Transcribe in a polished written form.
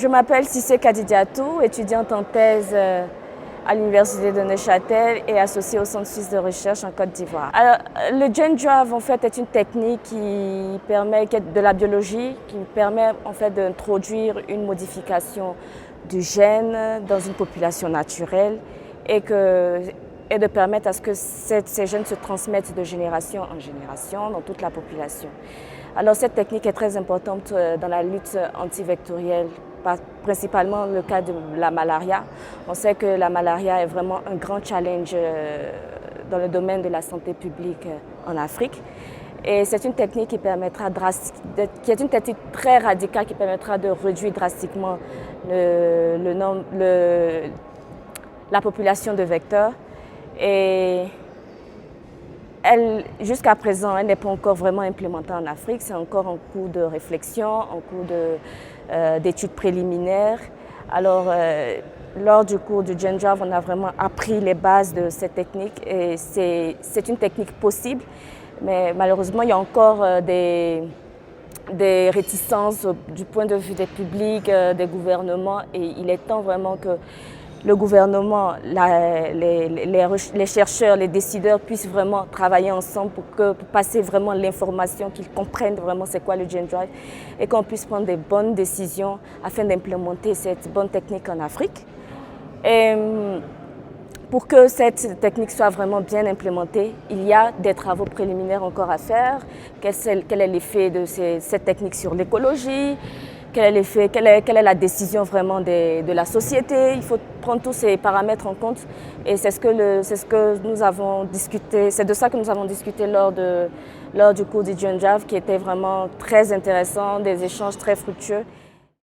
Je m'appelle Cissé Kadidiatou, étudiante en thèse à l'Université de Neuchâtel et associée au Centre suisse de recherche en Côte d'Ivoire. Alors, le Gene Drive en fait est une technique qui permet de la biologie, qui permet en fait d'introduire une modification du gène dans une population naturelle et de permettre à ce que ces gènes se transmettent de génération en génération dans toute la population. Alors cette technique est très importante dans la lutte antivectorielle, principalement le cas de la malaria. On sait que la malaria est vraiment un grand challenge dans le domaine de la santé publique en Afrique. Et c'est une technique qui est une technique très radicale qui permettra de réduire drastiquement la population de vecteurs. Et jusqu'à présent, elle n'est pas encore vraiment implémentée en Afrique. C'est encore en cours de réflexion, en cours d'études préliminaires. Alors, lors du cours du Gene Drive, on a vraiment appris les bases de cette technique et c'est une technique possible. Mais malheureusement, il y a encore des réticences du point de vue des publics, des gouvernements, et il est temps vraiment que le gouvernement, les chercheurs, les décideurs puissent vraiment travailler ensemble pour passer vraiment l'information, qu'ils comprennent vraiment c'est quoi le Gene Drive et qu'on puisse prendre des bonnes décisions afin d'implémenter cette bonne technique en Afrique. Et pour que cette technique soit vraiment bien implémentée, il y a des travaux préliminaires encore à faire. Quel est l'effet de cette technique sur l'écologie? Quel est la décision vraiment de la société? Il faut prendre tous ces paramètres en compte et c'est ce que nous avons discuté, c'est de ça que nous avons discuté lors du cours du Gene Drive qui était vraiment très intéressant, des échanges très fructueux.